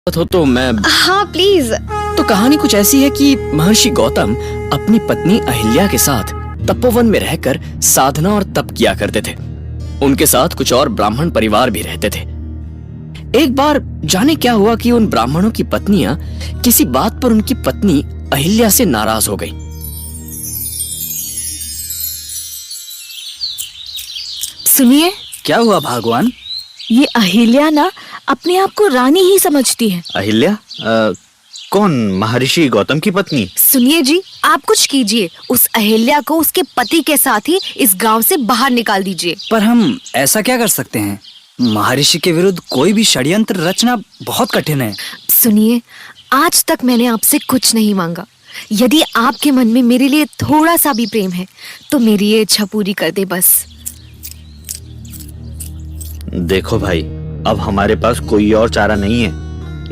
हो तो मैं। हाँ प्लीज। तो कहानी कुछ ऐसी है कि महर्षि गौतम अपनी पत्नी अहिल्या के साथ तपोवन में रहकर साधना और तप किया करते थे। उनके साथ कुछ और ब्राह्मण परिवार भी रहते थे। एक बार जाने क्या हुआ कि उन ब्राह्मणों की पत्नियां किसी बात पर उनकी पत्नी अहिल्या से नाराज हो गई। सुनिए, क्या हुआ भगवान? ये अहिल्या ना अपने आप को रानी ही समझती है। अहिल्या? कौन? महर्षि गौतम की पत्नी? सुनिए जी, आप कुछ कीजिए, उस अहिल्या को उसके पति के साथ ही इस गांव से बाहर निकाल दीजिए। पर हम ऐसा क्या कर सकते हैं? महर्षि के विरुद्ध कोई भी षड्यंत्र रचना बहुत कठिन है। सुनिए, आज तक मैंने आपसे कुछ नहीं मांगा। यदि आपके मन में मेरे लिए थोड़ा सा भी प्रेम है तो मेरी ये इच्छा पूरी कर दे बस। देखो भाई, अब हमारे पास कोई और चारा नहीं है,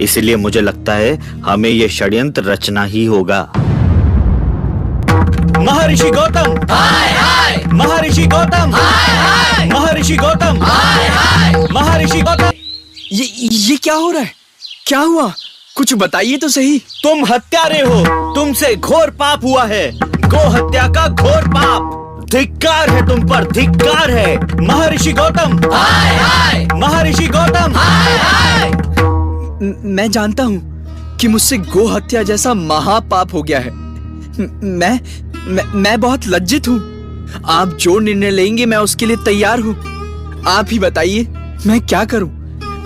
इसलिए मुझे लगता है हमें ये षड्यंत्र रचना ही होगा। महर्षि गौतम! हाय हाय! महर्षि गौतम! हाय हाय! महर्षि गौतम! हाय हाय! महर्षि गौतम! ये क्या हो रहा है? क्या हुआ? कुछ बताइए तो सही। तुम हत्यारे हो, तुमसे घोर पाप हुआ है, गो हत्या का घोर पाप। धिक्कार है तुम पर, धिक्कार है। महर्षि गौतम! हाय हाय! महर्षि गौतम! हाय हाय! मैं जानता हूँ कि मुझसे गो हत्या जैसा महापाप हो गया है। मैं बहुत लज्जित हूँ। आप जो निर्णय लेंगे मैं उसके लिए तैयार हूँ। आप ही बताइए मैं क्या करूँ?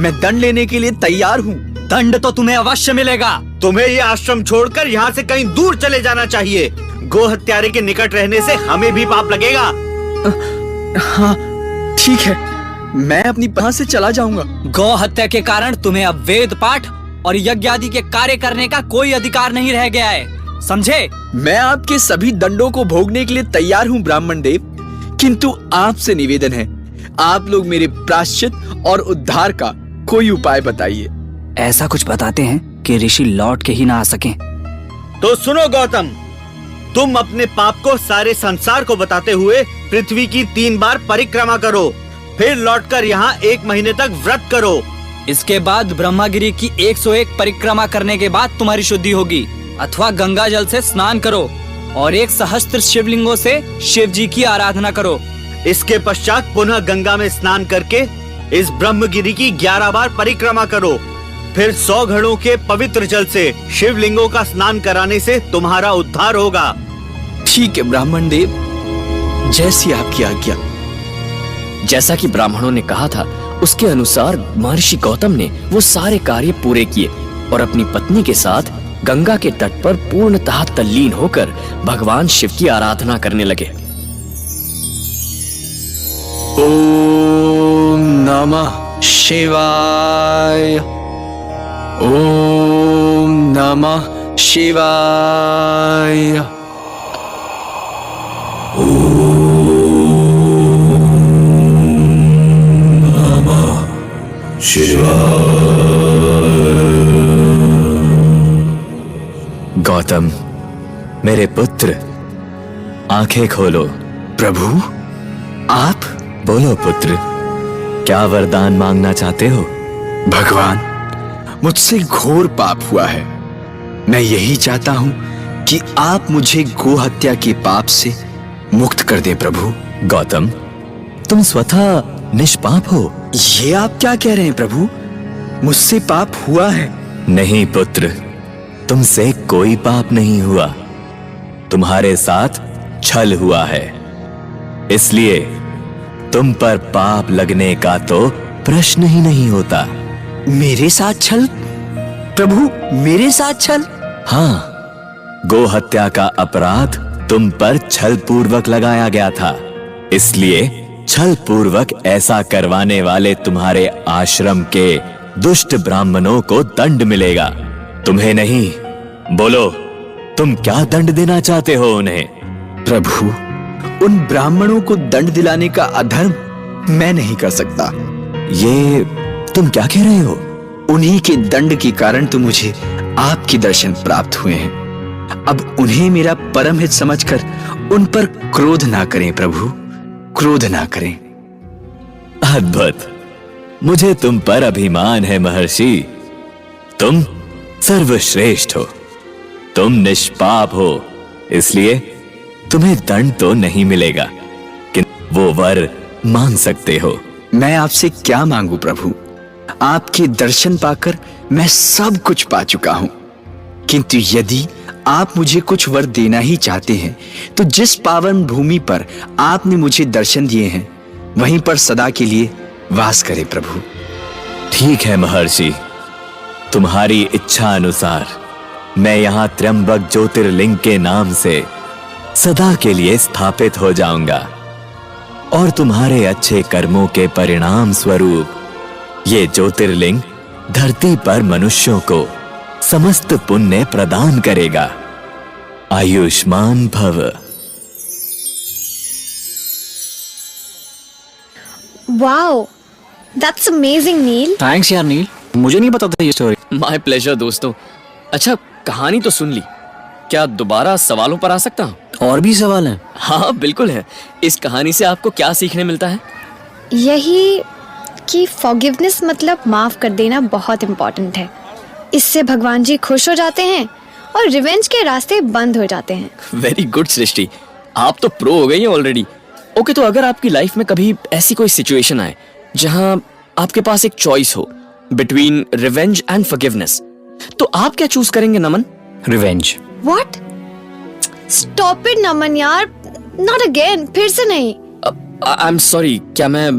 मैं दंड लेने के लिए तैयार हूँ। दंड तो तुम्हें अवश्य मिलेगा। तुम्हें ये आश्रम छोड़कर यहाँ से कहीं दूर चले जाना चाहिए। गो हत्यारे के निकट रहने से हमें भी पाप लगेगा। हाँ ठीक है, मैं अपनी यहाँ से चला जाऊंगा। गौ हत्या के कारण तुम्हें अब वेद पाठ और यज्ञ आदि के कार्य करने का कोई अधिकार नहीं रह गया है, समझे? मैं आपके सभी दंडों को भोगने के लिए तैयार हूँ ब्राह्मण देव, किंतु आपसे निवेदन है, आप लोग मेरे प्रायश्चित और उद्धार का कोई उपाय बताइए। ऐसा कुछ बताते हैं कि ऋषि लौट के ही ना आ सके। तो सुनो गौतम, तुम अपने पाप को सारे संसार को बताते हुए पृथ्वी की 3 बार परिक्रमा करो, फिर लौटकर यहाँ 1 महीने तक व्रत करो। इसके बाद ब्रह्मागिरी की 101 परिक्रमा करने के बाद तुम्हारी शुद्धि होगी। अथवा गंगा जल से स्नान करो और 1 सहस्त्र शिवलिंगों से शिव जी की आराधना करो। इसके पश्चात पुनः गंगा में स्नान करके इस ब्रह्मगिरी की 11 बार परिक्रमा करो। फिर 100 घड़ों के पवित्र जल से शिवलिंगों का स्नान कराने से तुम्हारा उद्धार होगा। ठीक है ब्राह्मण देव, जैसी आपकी आज्ञा। जैसा कि ब्राह्मणों ने कहा था उसके अनुसार महर्षि गौतम ने वो सारे कार्य पूरे किए और अपनी पत्नी के साथ गंगा के तट पर पूर्णतः तल्लीन होकर भगवान शिव की आराधना करने लगे। ओम नमः शिवाय, ओम नमः शिवाय, गौतम, मेरे पुत्र, आंखें खोलो। प्रभु आप? बोलो पुत्र, क्या वरदान मांगना चाहते हो? भगवान, मुझसे घोर पाप हुआ है। मैं यही चाहता हूँ कि आप मुझे गो हत्या के पाप से मुक्त कर दें प्रभु। गौतम, तुम स्वतः निष्पाप हो। ये आप क्या कह रहे हैं प्रभु? मुझसे पाप हुआ है? नहीं पुत्र, तुमसे कोई पाप नहीं हुआ, तुम्हारे साथ छल हुआ है, इसलिए तुम पर पाप लगने का तो प्रश्न ही नहीं होता। मेरे साथ छल? प्रभु मेरे साथ छल? हाँ, गो हत्या का अपराध तुम पर छल पूर्वक लगाया गया था, इसलिए छल पूर्वक ऐसा करवाने वाले तुम्हारे आश्रम के दुष्ट ब्राह्मणों को दंड मिलेगा, तुम्हें नहीं। बोलो, तुम क्या दंड देना चाहते हो उन्हें? प्रभु, उन ब्राह्मणों को दंड दिलाने का अधर्म मैं नहीं कर सकता। ये तुम क्या कह रहे हो? उन्हीं के दंड के कारण तो मुझे आपके दर्शन प्राप्त हुए हैं। अब उन्हें मेरा परम हित समझकर उन पर क्रोध ना करें प्रभु, क्रोध ना करें। अद्भुत, मुझे तुम पर अभिमान है महर्षि। तुम सर्वश्रेष्ठ हो, तुम निष्पाप हो, इसलिए तुम्हें दंड तो नहीं मिलेगा, किंतु वो वर मांग सकते हो। मैं आपसे क्या मांगू प्रभु? आपके दर्शन पाकर मैं सब कुछ पा चुका हूं, किंतु यदि आप मुझे कुछ वर देना ही चाहते हैं तो जिस पावन भूमि पर आपने मुझे दर्शन दिए हैं वहीं पर सदा के लिए वास करें प्रभु। ठीक है महर्षि, तुम्हारी इच्छा अनुसार मैं यहाँ त्र्यंबक ज्योतिर्लिंग के नाम से सदा के लिए स्थापित हो जाऊंगा और तुम्हारे अच्छे कर्मों के परिणाम स्वरूप ये ज्योतिर्लिंग धरती पर मनुष्यों को समस्त पुण्य प्रदान करेगा। आयुष्मान भव। Wow, that's amazing Neel. Thanks यार नील, मुझे नहीं पता था ये स्टोरी। माय प्लेजर दोस्तों। अच्छा, कहानी तो सुन ली, क्या दोबारा सवालों पर आ सकता हूँ? और भी सवाल हैं? हाँ बिल्कुल है। इस कहानी से आपको क्या सीखने मिलता है? यही कि फॉरगिवनेस मतलब माफ कर देना बहुत इम्पोर्टेंट है। इससे भगवान जी खुश हो जाते हैं और रिवेंज के रास्ते बंद हो जाते हैं। वेरी गुड सृष्टि, आप तो प्रो हो गई हैं ऑलरेडी। ओके, तो अगर आपकी लाइफ में कभी ऐसी कोई सिचुएशन आए जहां आपके पास एक चॉइस हो बिटवीन रिवेंज एंड फॉरगिवनेस, तो आप क्या चूज करेंगे नमन? रिवेंज। व्हाट? स्टॉप इट नमन यार, नॉट अगेन, फिर से नहीं। आई एम सॉरी, क्या मैं